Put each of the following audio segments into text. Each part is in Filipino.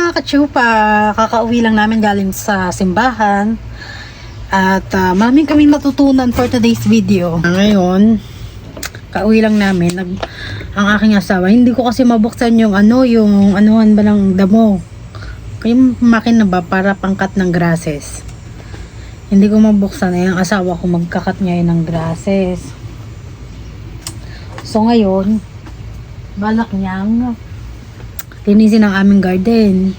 mga kachupa, kakauwi lang namin galing sa simbahan at maraming kaming natutunan for today's video. Ngayon, kauwi lang namin ang aking asawa. Hindi ko kasi mabuksan yung yung anuhan ba ng damo. Yung makina ba para pangkat ng grasses. Hindi ko mabuksan yung asawa ko magkakat ngayon ng grasses. So ngayon, balak niyang linisin ang aming garden.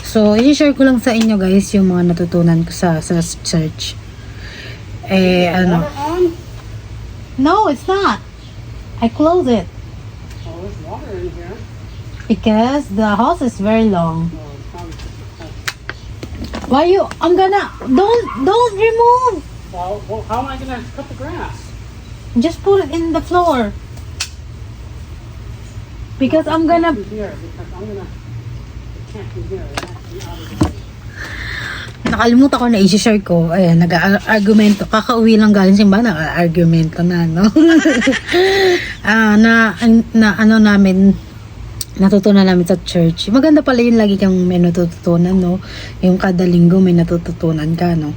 So, i-share ko lang sa inyo guys yung mga natutunan ko sa church. No, it's not. I close it. Oh, there's water in here. Because the house is very long. Oh, it's probably Why you? Don't remove. well, how am I gonna cut the grass? Just put it in the floor. Because I'm gonna. From here, because I'm gonna. It can't be here. It has to be out of the way. Nakalimutan ko na i-share ko. Ayan, nag-argumento. Kakauwi lang galing simbahan, nag-argumento na, no? Natutunan namin sa church. Maganda pala yun, lagi kang may natututunan, no? Yung kada linggo may natututunan ka, no?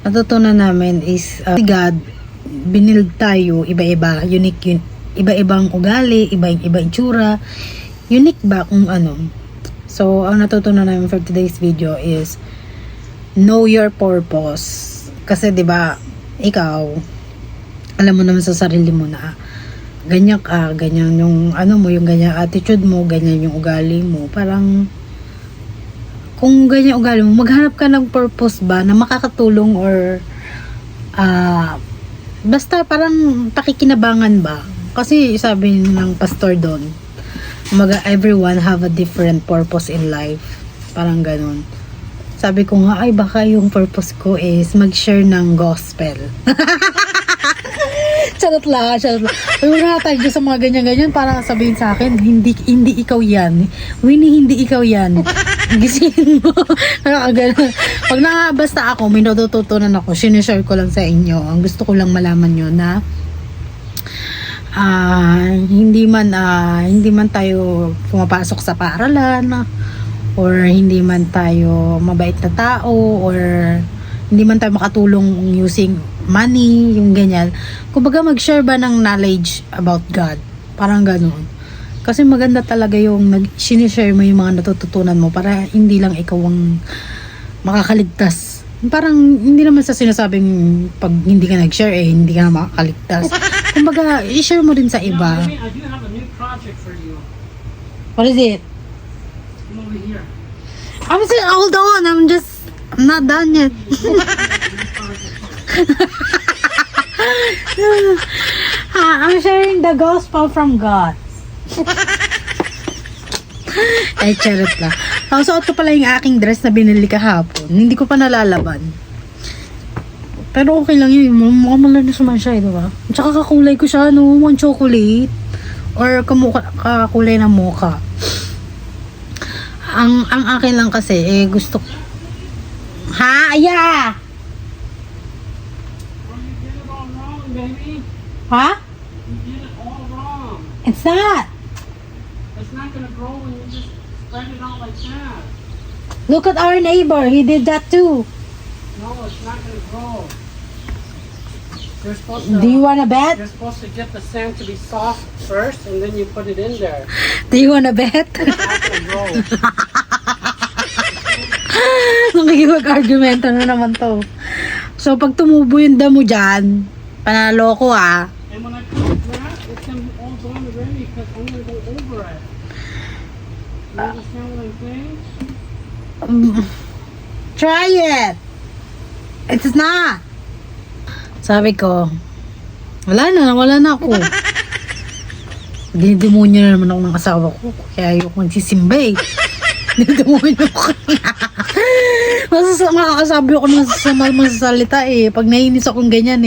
Natutunan namin is, God, binild tayo, iba-iba, unique, iba-ibang ugali, iba-ibang itsura. Unique ba kung ano? So, ang natutunan namin for today's video is, know your purpose. Kasi 'di ba, ikaw alam mo naman sa sarili mo na ganyan ka, ganyan yung yung ganyan attitude mo, ganyan yung ugali mo. Parang kung ganyan ugali mo, maghanap ka ng purpose ba na makakatulong or basta parang pakikinabangan ba? Kasi sabi ng pastor doon, everyone have a different purpose in life. Parang ganun. Sabi ko nga, ay baka yung purpose ko is mag-share ng gospel. Charot lang. Huwag na tayo sa mga ganyan-ganyan para sabihin sa akin, hindi ikaw yan. Winnie, hindi ikaw yan. Gisingin mo. Nakakaganon. Pag basta ako, may natututunan ako, sinishare ko lang sa inyo. Ang gusto ko lang malaman nyo na hindi man tayo pumapasok sa paaralan or hindi man tayo mabait na tao or hindi man tayo makatulong using money, yung ganyan. Kumbaga mag-share ba ng knowledge about God? Parang ganoon. Kasi maganda talaga yung sinishare mo yung mga natututunan mo para hindi lang ikaw ang makakaligtas. Parang hindi naman sa sinasabing pag hindi ka nag-share hindi ka na makakaligtas. Kumbaga, i-share mo din sa iba. I do have a new project for you. What is it? Come over here. I'm saying, hold on. I'm not done yet. I'm sharing the gospel from God. Ay, charot lang. Suot ko pala yung aking dress na binili kahapon. Hindi ko pa nalalaban. Pero okay lang yun. Mukhang malanas naman siya, diba? Tsaka kakulay ko siya, mukhang chocolate. Or kakulay ng mocha. Ang akin lang kasi, gusto ko. Ha? Aya! Well, you did it all wrong, baby. Ha? You did it all wrong. It's not. It's not gonna grow when you just spread it out like that. Look at our neighbor. He did that too. No, it's not gonna grow. You're supposed to. Do you wanna bet? You're supposed to get the sand to be soft first, and then you put it in there. Do you wanna bet? It's not gonna grow. Nakikipag-argumento na naman to. So, pag tumubo yung damo dyan, panalo ko And when I put the grass, it's all gone already because I'm gonna go over it. You understand what I'm saying? Try it. It's not. Sabi ko, wala na ako. Dinidemonyo na naman ako ng asawa ko. Kaya ayoko magsisimba Dinidemonyo ko. Makakasabi ako ng masasalita Pag nainis akong ganyan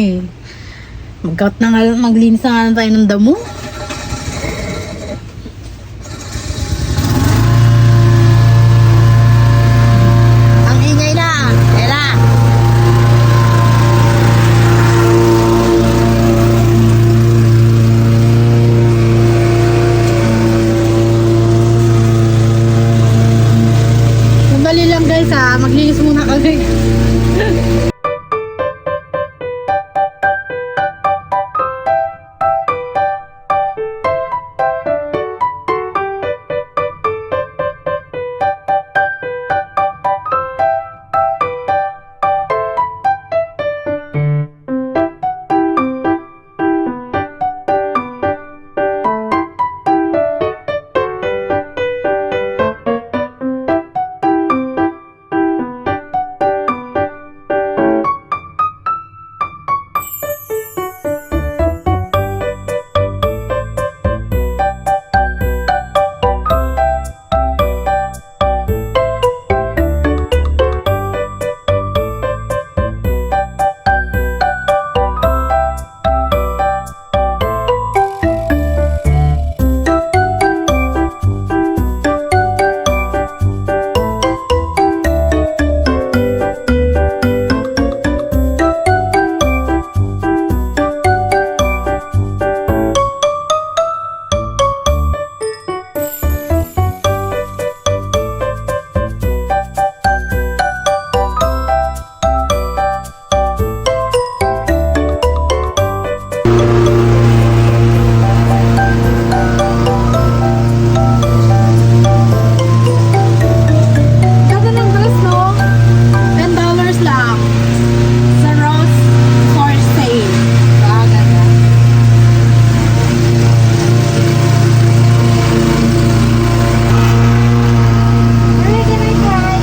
maglinis na nga tayo ng damo. ha. Maglinis muna kami. Ganda ng dress, no? $10 lang. Sa Ross for sale. Ganda. Where can I try?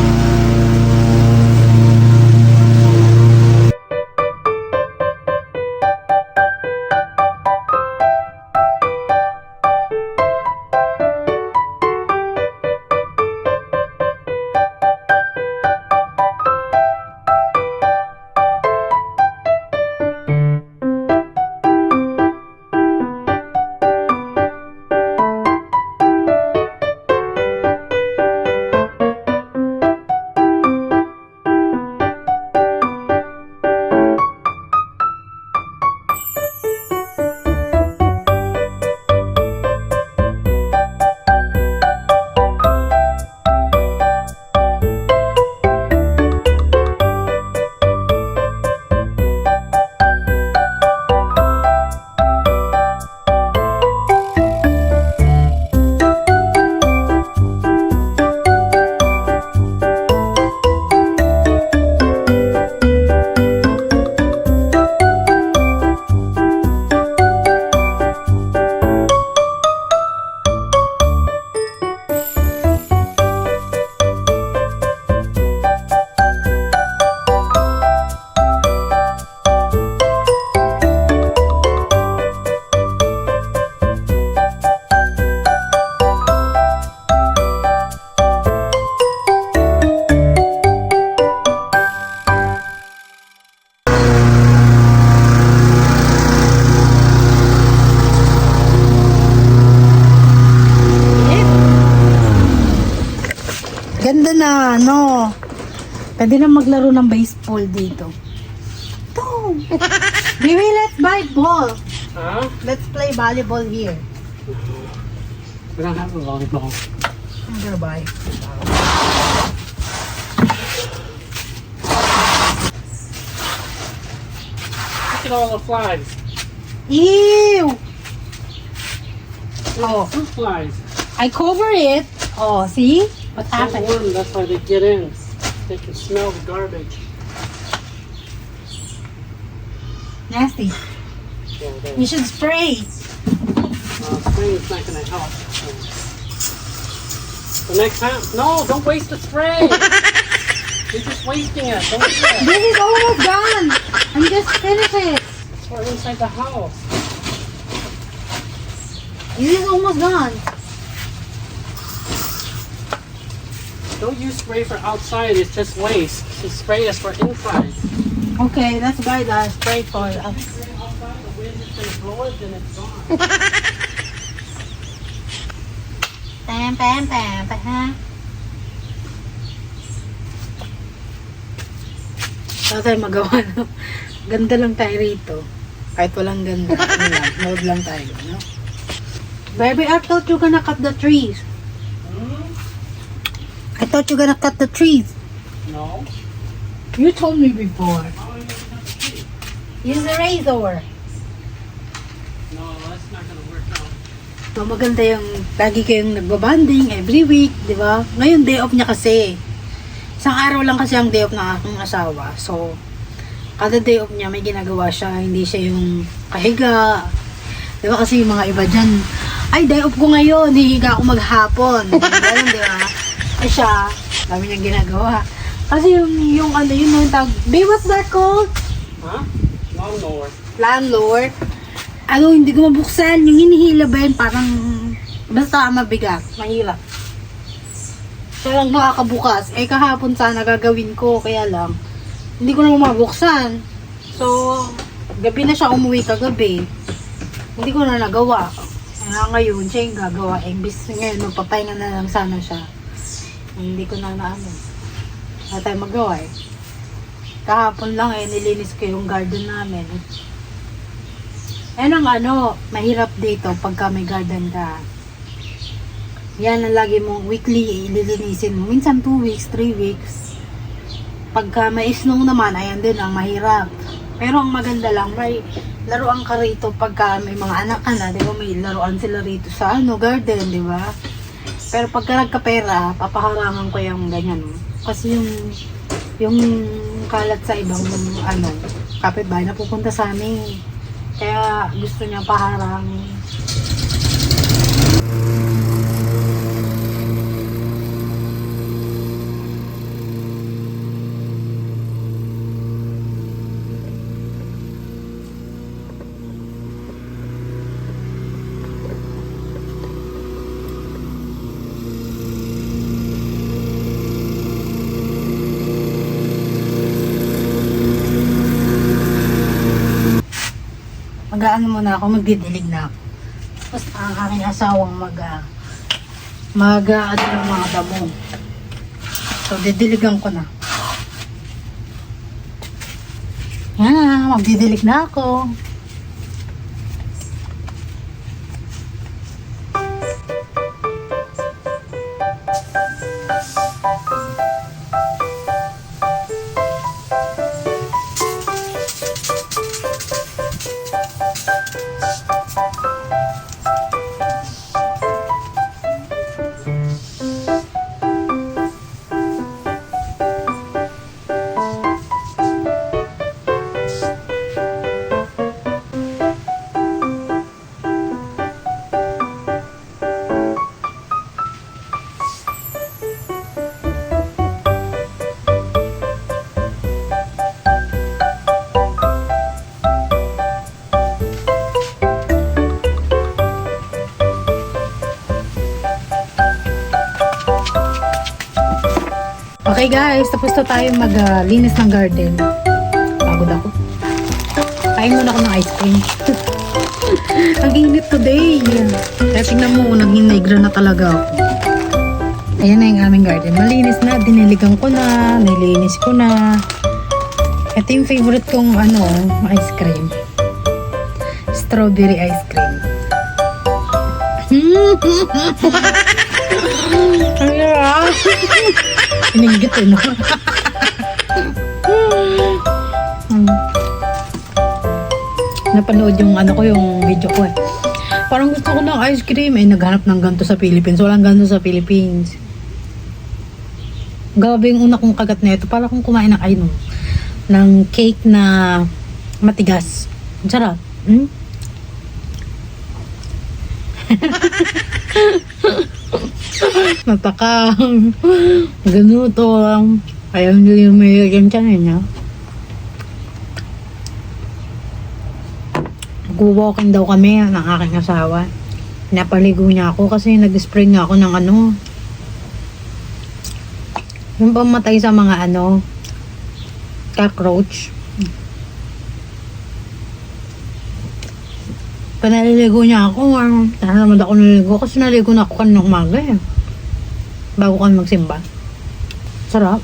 Ganda na, no? Pwede na maglaro ng baseball dito. Boom! Baby, let's buy ball. Huh? Let's play volleyball here. We don't have a volleyball. I'm gonna buy. Look at all the flies. Ew! Oh, Fruit flies. I cover it. Oh, see? What So happened? warm, that's why they get in. They can smell the garbage. Nasty. Yeah, they, You should spray. spraying's not gonna help. The next time, no, don't waste the spray. You're just wasting it. Don't do it. This is almost done. I'm just finished it. It's for inside the house. This is almost done. Don't use spray for outside. It's just waste. The spray is for inside. Okay, let's buy the spray for us. Spray outside, the wind is gonna blow it, then it's gone. Pam, pam, pam, pam. Wala tayong magawa, no? Ganda lang tayo rito. Kahit walang ganda. Ano lang, mode lang tayo, no? Baby, I thought you gonna cut the trees. I thought you gonna cut the trees. No. You told me before. Oh, you have to see. Use the razor. No, that's not gonna work out. So, maganda yung lagi kayong nagbabanding every week, di ba? Ngayon, day off niya kasi. Isang araw lang kasi ang day off ng aking asawa. So, kada day off niya, may ginagawa siya. Hindi siya yung kahiga. Di ba kasi yung mga iba dyan, ay, day off ko ngayon, hihiga ako maghapon. Ganun, di ba? Ay siya, dami niyang ginagawa. Kasi yung ano, yun yung tag, babe, what's that called? Huh? Lawnmower. Landlord. Ano, hindi ko mabuksan. Yung hinihila ba yun, parang, basta mabigat, mahirap. Siya lang makakabukas. Eh, kahapon sana gagawin ko, kaya lang, hindi ko na mabuksan. So, gabi na siya umuwi kagabi. Hindi ko na nagawa. Kaya ngayon, siya yung gagawa. Eh, bis ngayon, magpapahinga na lang sana siya. Hindi ko na naano. Wala tayo magawa eh. Kahapon lang eh, nilinis ko yung garden namin. Yan ang ano, mahirap dito pagka may garden ka. Yan ang lagi mong weekly ililinisin mo. Minsan 2 weeks, 3 weeks. Pagka may snow naman, ayan din ang mahirap. Pero ang maganda lang, may laruan ka rito pagka may mga anak ka na, di ba? May laruan sila rito sa ano, garden, di ba? Pero pagka nagkapera, papaharangan ko yung ganyan. Kasi yung kalat sa ibang ano, kapitbahay na pupunta sa amin. Kaya gusto niya paharangin. Mag-aano muna ako, magdidilig na ako. Tapos ang aking asawang ano ng mga damo. So, didiligan ko na. Yan, magdidilig na ako. Okay guys, tapos na tayo maglinis ng garden. Pagod ako. Kain muna ako ng ice cream. Ang init today. Kaya tingnan mo, nag-nigra na talaga ako. Ayan na yung aming garden. Malinis na, diniligan ko na, nilinis ko na. Ito yung favorite kong ice cream. Strawberry ice cream. Ang hirap. Pinigit eh, no? Napanood yung yung video ko eh. Parang gusto ko ng ice cream eh. Naghanap ng ganito sa Philippines. Walang ganito sa Philippines. Grabe yung una kong kagat na ito. Para kong kumain ng ng cake na matigas. Ang sarap. Nataka. Ganuto lang. Ayaw nyo yung may yung tiyan niya. Nag-walking daw kami ng aking asawa. Pinapaligo niya ako kasi nag-spray nga ako ng yung pamatay sa mga cockroach. Panaliligo niya ako. Sana naman ako naliligo kasi naligo na ako kaninang umaga eh. Bago kami magsimba. Sarap.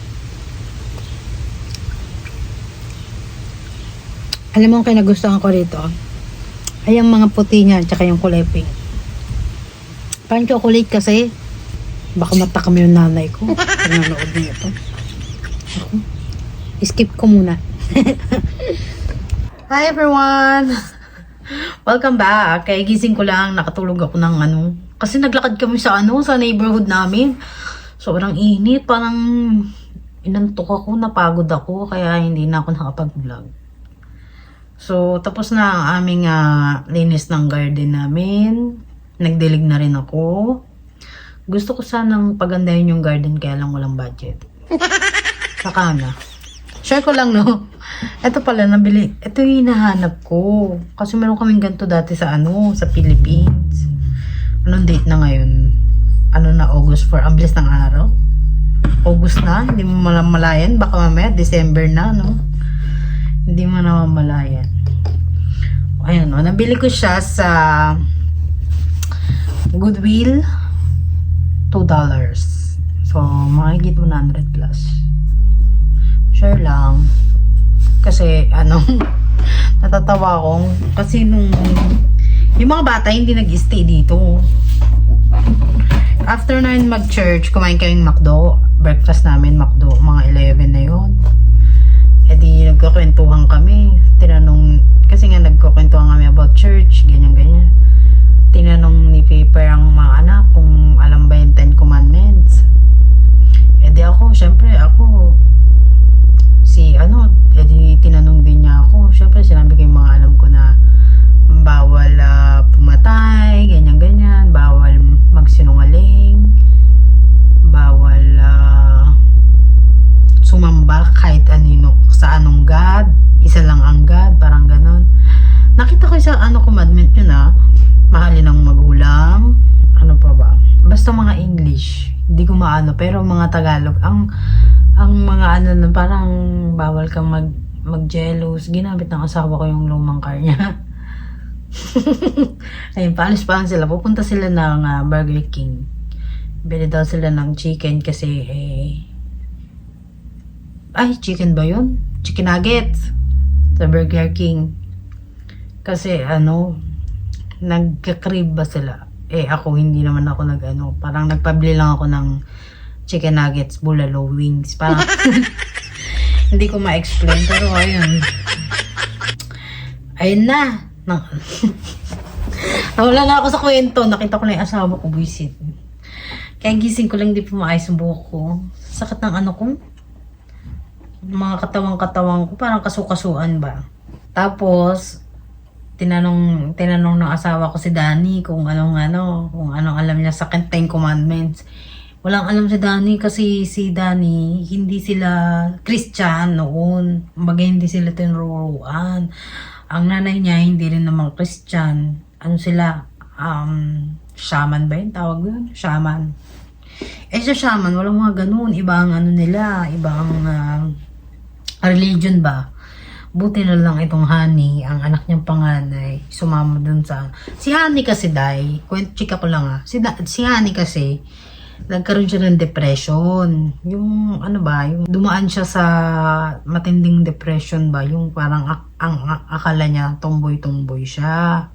Alam mo ang kinagustuhan ko rito? Ay ang mga puti niya tsaka yung kulay pink. Parang chocolate kasi. Baka matakam yung nanay ko. Pag nanood niya ito. Skip ko muna. Hi everyone! Welcome back. Kaya gising ko lang, nakatulog ako ng kasi naglakad kami sa sa neighborhood namin. Sobrang init, parang inantok ako, napagod ako, kaya hindi na ako nakapag-vlog. So, tapos na ang aming linis ng garden namin. Nagdilig na rin ako. Gusto ko sanang pagandahin yung garden, kaya lang walang budget. Saka na. Share ko lang, no? Ito pala, nabili. Ito yung hinahanap ko. Kasi meron kaming ganito dati sa sa Philippines. Anong date na ngayon? August 4. Ang bilis ng araw. August na. Hindi mo malayan. Baka mamaya, December na, no? Hindi mo namamalayan. Ayun, no? Nabili ko siya sa Goodwill. $2. So, makikita 100 plus. Share lang. Kasi, natatawa akong, kasi yung mga bata hindi nag-stay dito. After na mag-church, kumain kaming McDo. Breakfast namin, McDo. Mga 11 na yun. E di, nagkukwentuhan kami. Kasi nga nagkukwentuhan kami about church, ganyan-ganyan. Tinanong ni Paper ang mga anak kung alam ba yung 10 Commandments. E di syempre e di tinanong din niya ako. Syempre, sinabi ko yung mga alam ko na bawal pumatay, ganyan-ganyan, bawal magsinungaling, bawal sumamba kahit sa anong God, isa lang ang God, parang ganon. Nakita ko sa commandment yun mahalin ang magulang, pa ba? Basta mga English, hindi ko pero mga Tagalog, ang mga parang bawal kang mag-jealous. Ginamit ng asawa ko yung lumang car niya. Ayun, paalis pa sila. Pupunta sila ng Burger King. Bili daw sila ng chicken kasi chicken ba yun? Chicken nuggets sa Burger King. Kasi nagka-crave ba sila? Ako hindi naman ako parang nagpabili lang ako ng chicken nuggets, bulalo wings. Parang hindi ko ma-explain, pero ayun na. Nawala na ako sa kwento. Nakita ko na yung asawa ko visit. Kaya gising ko lang, di pa maayos yung buhok ko. Sakit ng ko. Mga katawang-katawang ko, parang kasukasuan ba. Tapos, tinanong ng asawa ko si Danny kung anong alam niya sa 10 Commandments. Walang alam si Danny kasi si Danny, hindi sila Christian noon. Kumbaga hindi sila tinuruan. Ang nanay niya hindi rin naman Christian. Sila? Shaman ba yun? Tawag yun? Shaman. Sa shaman, walang mga ganun. Iba ang nila. Iba ang religion ba? Buti na lang itong Honey, ang anak niyang panganay, sumama dun sa... Si Honey kasi, chika ko lang si Honey kasi, nagkaroon siya ng depression. Yung yung dumaan siya sa matinding depression ba, yung parang ang akala niya tomboy siya.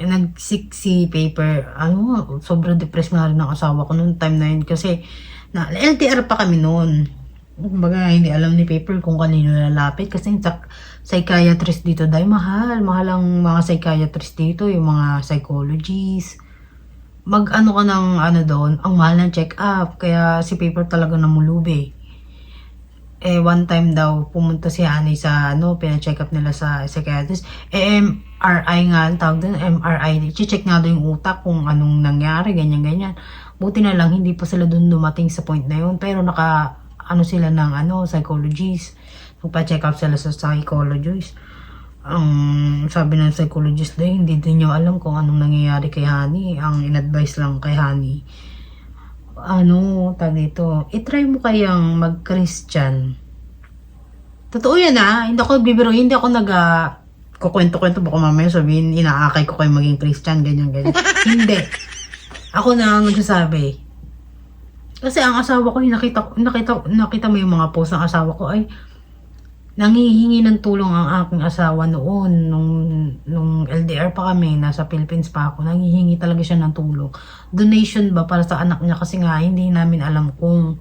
Nag-sick si Paper, sobrang depressed na rin ang asawa ko noong time na yun kasi LDR pa kami noon. Kumbaga, hindi alam ni Paper kung kanino lalapit kasi psychiatrist dito mahal ang mga psychiatrist dito, yung mga psychologists. Ka ng doon, ang mahal ng check-up. Kaya si Paper talaga namulubi. One time daw, pumunta si Honey sa pina-check up nila sa psychiatrist. MRI nga, tawag doon, MRI. Check nga doon yung utak kung anong nangyari, ganyan-ganyan. Buti na lang, hindi pa sila doon dumating sa point na yun. Pero sila ng psychologist. Nagpa-check up sila sa psychologist. Sabi ng psychologist hindi din niyo alam kung anong nangyayari kay Honey. Ang in-advise lang kay Honey, dito, i-try mo kayang mag-Christian. Totoo yan hindi ako bibiro, hindi ako kukwento-kwento, baka mamaya sabihin, inaakay ko kayo maging Christian, ganyan-ganyan. Hindi. Ako na ang nagsasabi. Kasi ang asawa ko, nakita mo yung mga post ng asawa ko, nangihingi ng tulong ang aking asawa noon, nung LDR pa kami, nasa Philippines pa ako, nangihingi talaga siya ng tulong. Donation ba para sa anak niya kasi nga, hindi namin alam kung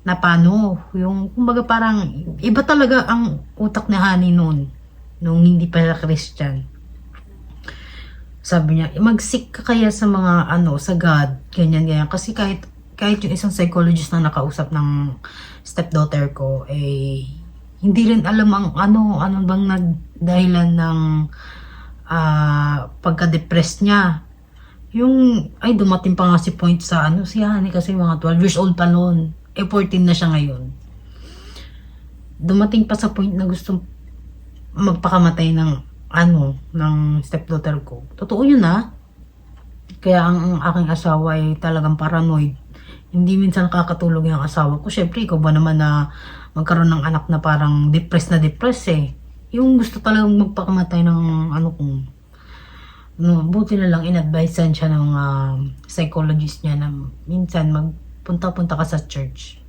na paano, yung kumbaga parang iba talaga ang utak ni Honey noon nung hindi pa siya Christian. Sabi niya, mag-seek ka kaya sa mga sa God, ganyan ganyan, kasi kahit yung isang psychologist na nakausap ng stepdaughter ko hindi rin alam ang ano bang nagdahilan ng pagka-depressed niya. Yung dumating pa nga si point sa si Honey kasi mga 12 years old pa noon. 14 na siya ngayon. Dumating pa sa point na gusto magpakamatay ng stepdaughter ko. Totoo yun Kaya ang aking asawa ay talagang paranoid. Hindi minsan kakatulog yung asawa ko. Syempre, ikaw ba naman na magkaroon ng anak na parang depressed Yung gusto talagang magpakamatay ng buti na lang in-advisean siya ng psychologist niya na minsan magpunta-punta ka sa church.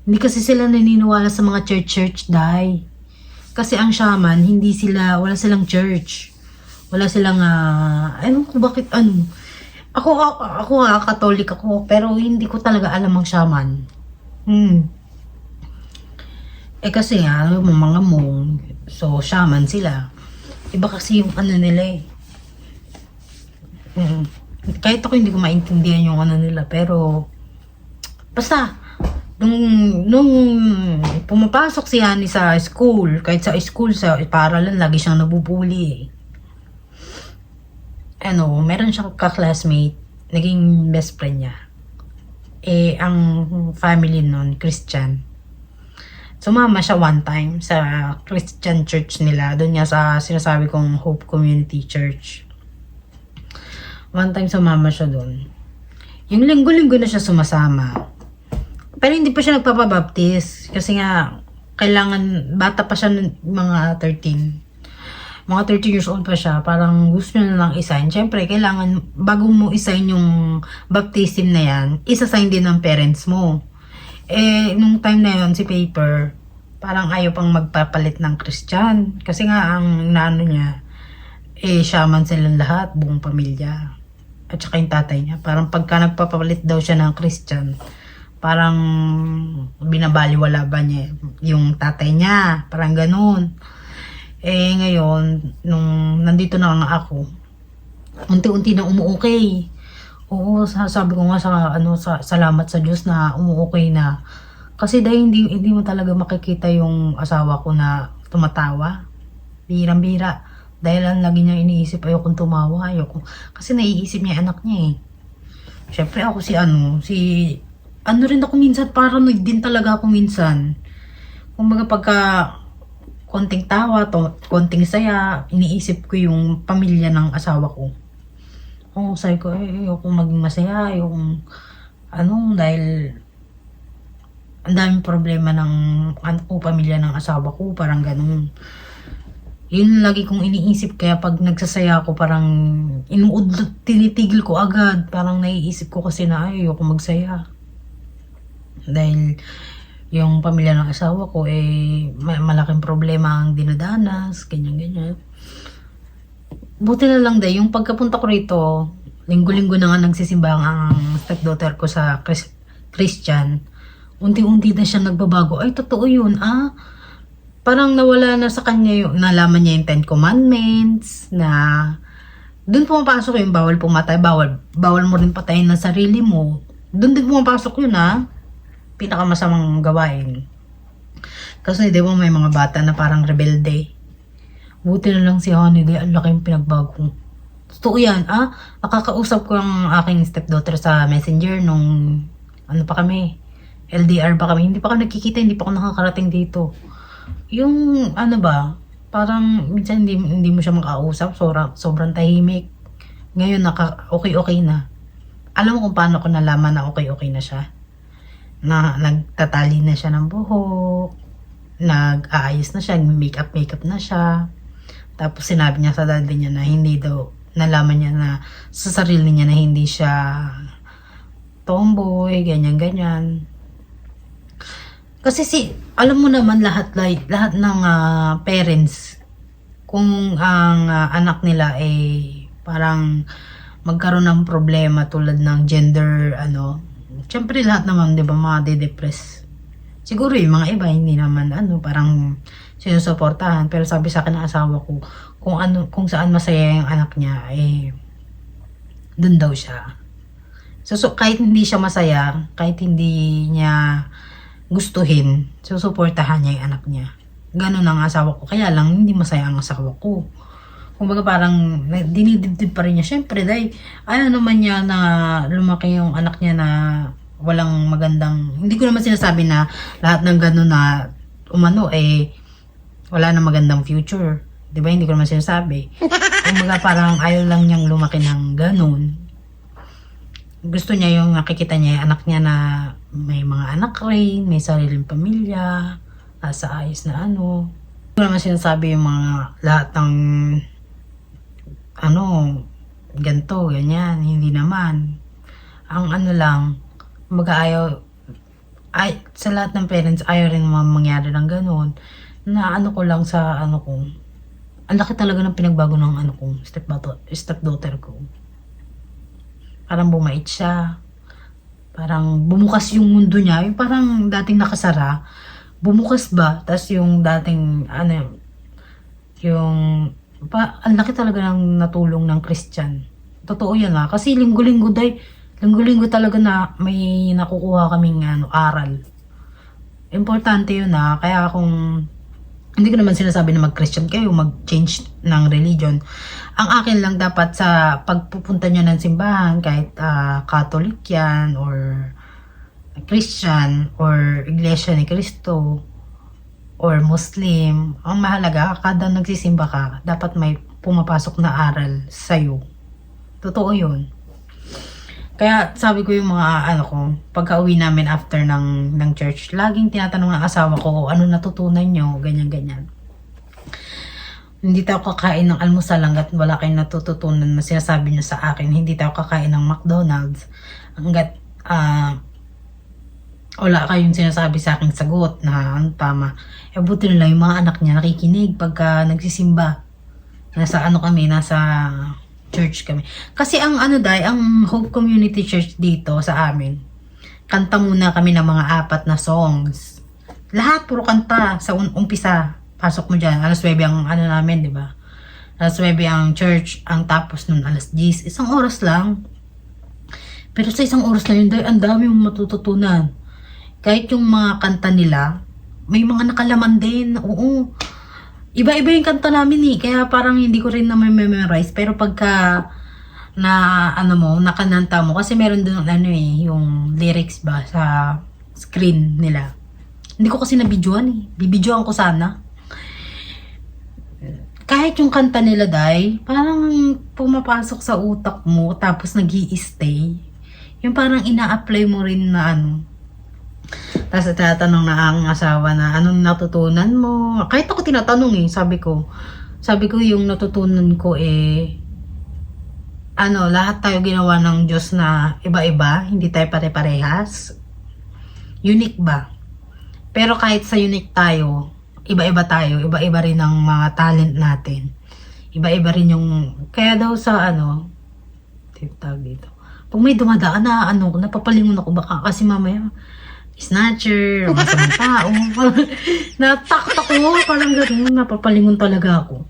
Hindi kasi sila naniniwala sa mga church dahil kasi ang shaman, wala silang church. Wala silang kung bakit Ako Catholic ako, pero hindi ko talaga alam ang shaman. Kasi yung mga mong, so shaman sila. Iba kasi yung nila Kahit ako hindi ko maintindihan yung nila, pero basta nung pumapasok si Honey sa school, kahit sa school, sa paaralan, lagi siyang nabubuli meron siyang ka-classmate, naging best friend niya. Ang family nun, Christian. Sumama siya one time sa Christian church nila, doon niya sa sinasabi kong Hope Community Church. One time sumama siya doon. Yung linggo-linggo na siya sumasama. Pero hindi pa siya nagpapabaptis kasi nga kailangan, bata pa siya mga 13 years old pa siya, parang gusto niya na lang isign. Siyempre, kailangan, bago mo isign yung baptism na yan, isa-sign din ng parents mo. Nung time na yun, si Paper, parang ayaw pang magpapalit ng Christian. Kasi nga, ang nano niya, shaman silang lahat, buong pamilya. At saka yung tatay niya. Parang pagka nagpapalit daw siya ng Christian, parang binabaliwala ba niya yung tatay niya. Parang ganun. Ngayon, nung nandito na nga ako, unti-unti na umuukay. Oo, sabi ko nga salamat sa Diyos na umuukay na. Kasi dahil hindi mo talaga makikita yung asawa ko na tumatawa. Birang-bira. Dahil lang lagi niya iniisip, ayokong tumawa, kasi naiisip niya anak niya Syempre ako rin ako minsan, paranoid din talaga ako minsan. Kumbaga pagka konting tawa, konting saya, iniisip ko yung pamilya ng asawa ko. Sabi ko, ayokong maging masaya, dahil ang daming problema ng pamilya ng asawa ko, parang ganun. Yun lagi kong iniisip, kaya pag nagsasaya ako, parang tinitigil ko agad, parang naiisip ko kasi na ayokong magsaya. Dahil yung pamilya ng asawa ko malaking problema ang dinadanas, ganyan. Buti na lang yung pagkapunta ko rito, linggo-linggo na nga nagsisimba ang stepdaughter ko sa Christian. Unti-unti na siya nagbabago. Totoo yun, parang nawala na sa kanya nalaman niya yung 10 Commandments, na doon pumapasok yung bawal pumatay, bawal mo rin patayin ng sarili mo. Doon din pumapasok yun, pinakamasamang gawain. Kasi di ba may mga bata na parang rebelde. Buti na lang si Honey, ang laking pinagbago. Totoo yan, nakakausap ko ang aking stepdaughter sa Messenger nung pa kami, LDR pa kami. Hindi pa kami nakikita, hindi pa ako nakakarating dito. Yung parang minsan hindi mo siya makausap, sobrang tahimik. Ngayon okay na. Alam mo kung paano ko nalaman na okay na siya? Na nagtatali na siya ng buhok, nag-aayos na siya, makeup na siya. Tapos sinabi niya sa daddy niya na hindi daw, nalaman niya na sa sarili niya na hindi siya tomboy, ganyan. Kasi alam mo naman lahat ng parents, kung ang anak nila parang magkaroon ng problema tulad ng gender, syempre lahat naman, di ba, mga de-depress. Siguro yung mga iba, hindi naman parang sinusuportahan. Pero sabi sa akin ng asawa ko, kung saan masaya yung anak niya, dun daw siya. So, kahit hindi siya masaya, kahit hindi niya gustuhin, susuportahan niya yung anak niya. Ganun ang asawa ko. Kaya lang, hindi masaya ang asawa ko. Kumbaga parang dinidibdib pa rin niya. Syempre, dahil naman niya na lumaki yung anak niya na walang magandang, hindi ko naman sinasabi na lahat ng gano'n na wala na magandang future. Diba? Hindi ko naman sinasabi. Kumbaga parang ayaw lang niyang lumaki ng gano'n. Gusto niya yung nakikita niya yung anak niya na may mga anak rin, may sariling pamilya, nasa ayos na Hindi ko naman sinasabi yung mga lahat ng ganto, ganyan. Hindi naman. Ang lang, sa lahat ng parents, ayaw rin naman mangyari ng ganun. Na ko lang sa ko, ang laki talaga ng pinagbago ng stepdaughter ko. Parang bumait siya. Parang bumukas yung mundo niya. Yung parang dating nakasara, bumukas ba? Tapos yung dating, ang laki talaga ng natulong ng Christian. Totoo yan kasi linggo-linggo talaga na may nakukuha kaming aral. Importante yun kaya kung hindi ko naman sinasabi na mag-Christian kayo, mag-change ng religion. Ang akin lang dapat sa pagpupunta nyo ng simbahan, kahit Catholic yan, or Christian, or Iglesia ni Cristo, or Muslim, ang mahalaga, kada nagsisimba ka, dapat may pumapasok na aral sa'yo. Totoo yun. Kaya sabi ko yung mga pagka uwi namin after ng church, laging tinatanong ng asawa ko, ano natutunan nyo, ganyan-ganyan. Hindi tayo kakain ng almusal hanggat wala kayong natututunan na sinasabi nyo sa akin. Hindi tayo kakain ng McDonald's hanggat wala kayong sinasabi sa aking sagot na tama. Buti na lang yung mga anak niya nakikinig pagka nagsisimba. Nasa church kami. Kasi ang Hope Community Church dito sa amin, kanta muna kami ng mga 4 na songs. Lahat puro kanta sa umpisa. Pasok mo dyan. Alas 9 ang namin, di ba? Alas 9 ang church. Ang tapos nun alas 10. Isang oras lang. Pero sa isang oras na yun, ang dami mong matututunan. Kahit yung mga kanta nila, may mga nakalaman din. Oo. Iba-iba yung kanta namin Kaya parang hindi ko rin na memorize. Pero pagka nakananta mo. Kasi meron dun yung lyrics ba sa screen nila. Hindi ko kasi nabidyoan Bibidyoan ko sana. Kahit yung kanta nila, parang pumapasok sa utak mo. Tapos nag-i-stay. Yung parang ina-apply mo rin na Tapos tatanong na ang asawa na anong natutunan mo. Kahit ako tinatanong sabi ko yung natutunan ko lahat tayo ginawa ng Diyos na iba-iba, hindi tayo pare-parehas. Unique ba? Pero kahit sa unique tayo, iba-iba tayo, iba-iba rin ang mga talent natin. Iba-iba rin yung, kaya daw sa tawag dito. Pag may dumadaan na napapalingon ako baka kasi mamaya snatcher, o masamang tao. Natakot ako, parang gano'n, napapalingon talaga ako.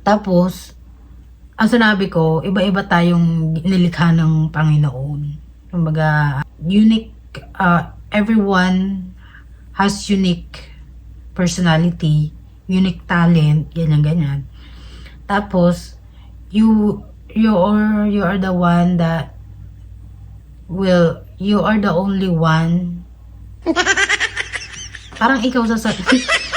Tapos, ang sinabi ko, iba-iba tayong nilikha ng Panginoon. Kumbaga, unique, everyone has unique personality, unique talent, ganyan-ganyan. Tapos, you are the one that you are the only one. Parang ikaw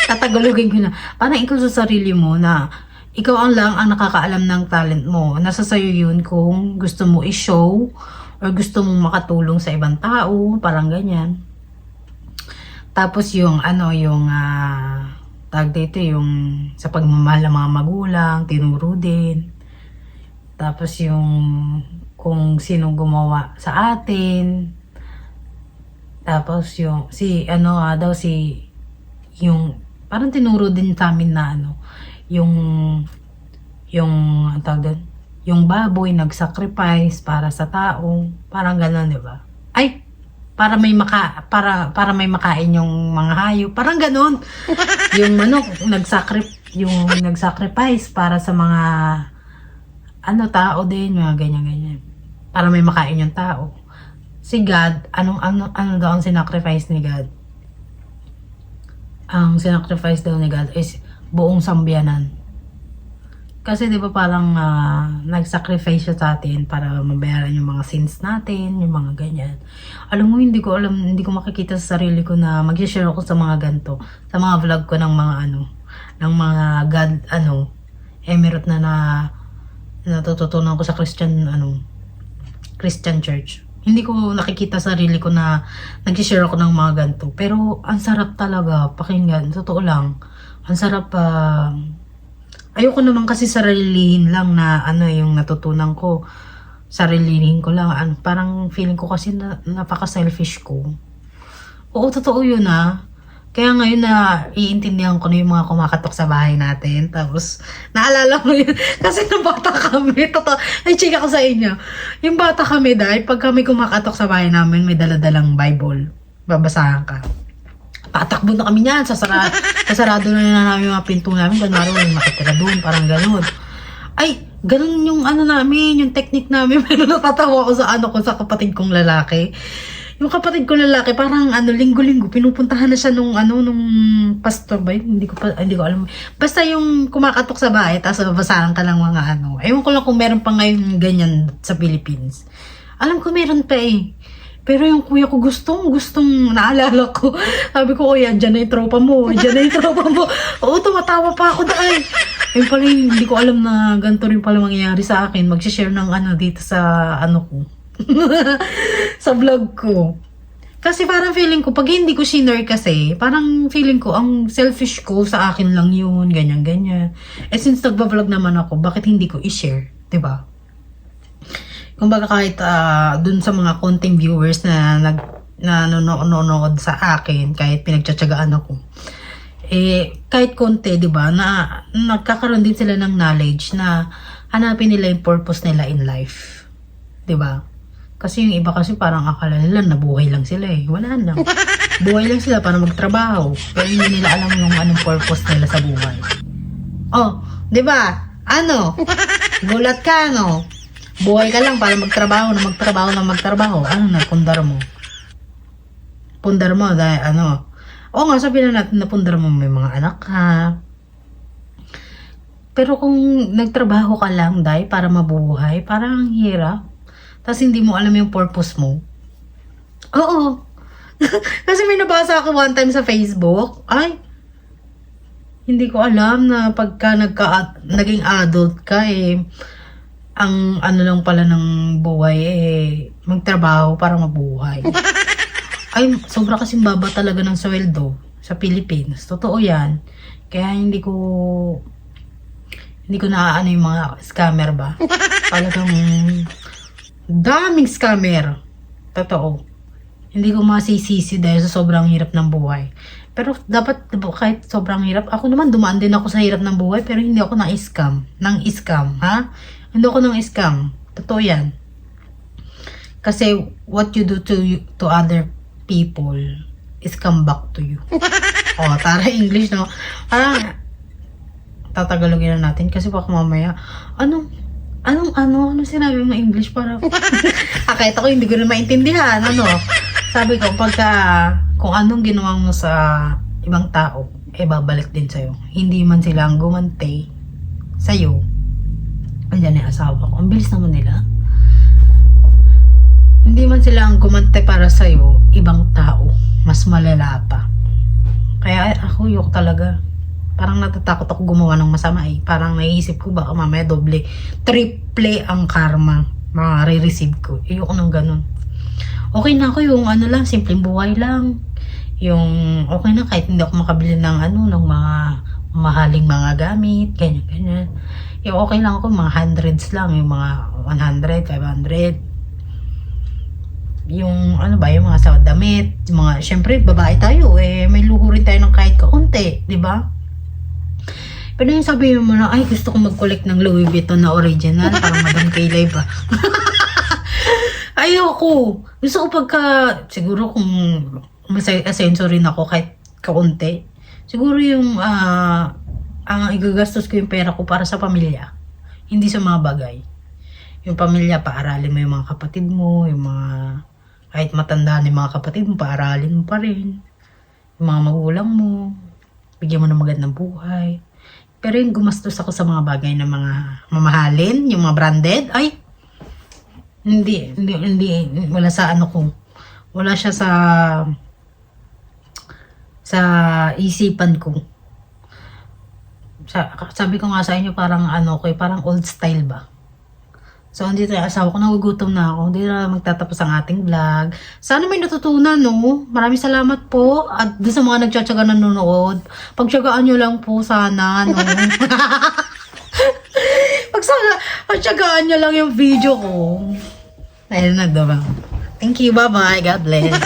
tatagalogin ko na. Parang ikaw sa sarili mo na ikaw ang nakakaalam ng talent mo. Nasa sayo yun kung gusto mo i-show or gusto mong makatulong sa ibang tao, parang ganyan. Tapos yung tag dito yung sa pagmamahal ng mga magulang, tinuro din. Tapos yung kung sino gumawa sa atin. Tapos yung yung parang tinuro din sa amin na yung tawag doon, yung baboy nag-sacrifice para sa tao, parang gano'n, di ba? Ay, para may makain yung mga hayop. Parang ganoon. Yung manok nagsacrifice para sa mga tao din, mga ganyan. Para may makain yung tao. Si God, ano daw ang sinacrifice ni God? Ang sinacrifice daw ni God is buong sambayanan. Kasi di ba parang nag-sacrifice siya sa atin para mabayaran yung mga sins natin, yung mga ganyan. Alam mo, hindi ko makikita sa sarili ko na mag-share ako sa mga ganito, sa mga vlog ko ng mga ng mga God, emirate na natututunan ko sa Christian church. Hindi ko nakikita sa sarili ko na nag-share ako ng mga ganito. Pero ang sarap talaga pakinggan, totoo lang. Ang sarap ayoko naman kasi sarilihin lang na yung natutunan ko. Sarilihin ko lang. Parang feeling ko kasi napaka-selfish ko. Oo, totoo yun Kaya ngayon na iintindihan ko na yung mga kumakatok sa bahay natin. Tapos, naalala ko yun. Kasi nung bata kami, ay chika ko sa inyo. Yung bata kami dahil pag kami kumakatok sa bahay namin, may daladalang Bible. Babasahan ka. Tatakbo na kami niyan. Sasarado na namin yung mga pinto namin. Ganun yung makitira doon. Parang ganun. Ay, ganun yung namin, yung technique namin. Pero natatawa ko sa kapatid kong lalaki. Yung kapatid ko lalaki, parang linggo-linggo, pinupuntahan na siya nung pastor ba yun? Hindi ko alam. Basta yung kumakatok sa bahay, tapos babasahan ka lang mga Ewan ko lang kung meron pa ngayon ganyan sa Philippines. Alam ko meron pa Pero yung kuya ko gustong naalala ko. Sabi ko, kuya, dyan na yung tropa mo. Oo, tumatawa pa ako dahil. Yung pala hindi ko alam na ganito rin pala mangyayari sa akin. Mag-share ng dito sa ko. Sa vlog ko. Kasi parang feeling ko, pag hindi ko share kasi, parang feeling ko, ang selfish ko sa akin lang yun, ganyan. Since nagba-vlog naman ako, bakit hindi ko i-share? Diba? Kumbaga kahit dun sa mga konting viewers na nanonood sa akin, kahit pinagtsatsagaan ako, kahit konti, diba, na nagkakaroon din sila ng knowledge na hanapin nila yung purpose nila in life. Diba? Kasi yung iba kasi parang akala nila nabuhay lang sila Wala lang. Buhay lang sila para magtrabaho. Pero hindi nila alam yung anong purpose nila sa buhay. Oh, di ba? Gulat ka, Buhay ka lang para magtrabaho. Ano na, pundar mo? Pundar mo dahil Oo nga, sabihin na natin na pundar mo may mga anak ka. Pero kung nagtrabaho ka lang dahil para mabuhay, parang ang hirap. Tapos hindi mo alam yung purpose mo. Oo. Kasi may nabasa ako one time sa Facebook. Ay, hindi ko alam na pagka naging adult ka ang lang pala ng buhay magtrabaho para mabuhay. Ay, sobra kasing baba talaga ng sweldo sa Philippines. Totoo yan. Kaya hindi ko naaano yung mga scammer ba. Talagang daming scammer. Totoo. Hindi ko masisisi dahil sa sobrang hirap ng buhay. Pero dapat kahit sobrang hirap, ako naman dumaan din ako sa hirap ng buhay pero hindi ako na-scam. Hindi ako nang-scam. Totoo yan. Kasi what you do to other people is come back to you. Tara English tatagalogin na natin kasi baka mamaya ano sinabi mo English para kahit ako hindi ko na maintindihan sabi ko kung anong ginawa mo sa ibang tao babalik din sa'yo, hindi man sila ang gumante sa'yo. Andiyan yung asawa ko, ang bilis naman nila. Hindi man sila ang gumante para sa'yo, ibang tao mas malala pa. Kaya ako yok talaga. Parang natatakot ako gumawa ng masama Parang naisip ko baka mamaya triple ang karma re-receive ko. Ayoko nang ganun. Okay na ako yung lang, simpleng buhay lang. Yung okay na kahit hindi ako makabili ng ng mga mahaling mga gamit, ganyan. Yung okay lang ako, mga hundreds lang, yung mga 100, 500. Yung yung mga sa damit, yung mga, syempre babae tayo may luho rin tayo ng kahit kaunti, di ba? Pero yung sabihin mo na, ay gusto ko mag-collect ng Louis Vuitton na original, parang Madam Kaylay ba? Ayoko. Gusto ko pagka, siguro kung may asenso rin ako kahit kaunti, siguro yung, ang igagastos ko yung pera ko para sa pamilya. Hindi sa mga bagay. Yung pamilya, paaralin mo yung mga kapatid mo, yung mga, kahit matanda na yung mga kapatid mo, paaralin mo pa rin. Yung mga magulang mo, bigyan mo ng magandang buhay. Pero yung gumastos ako sa mga bagay na mga mamahalin, yung mga branded, ay, hindi, wala sa ano ko. Wala siya sa isipan ko. Sabi ko nga sa inyo, parang ano ko, parang old style ba? So, andito yung asawa ko, nagugutom na ako. Hindi na magtatapos ang ating vlog. Sana may natutunan, no? Maraming salamat po. At doon sa mga nagtsatsaga nanonood, pagtsagaan nyo lang po sana, no? Pagtsagaan nyo lang yung video ko. Ayun na, diba? Thank you, bye-bye. God bless.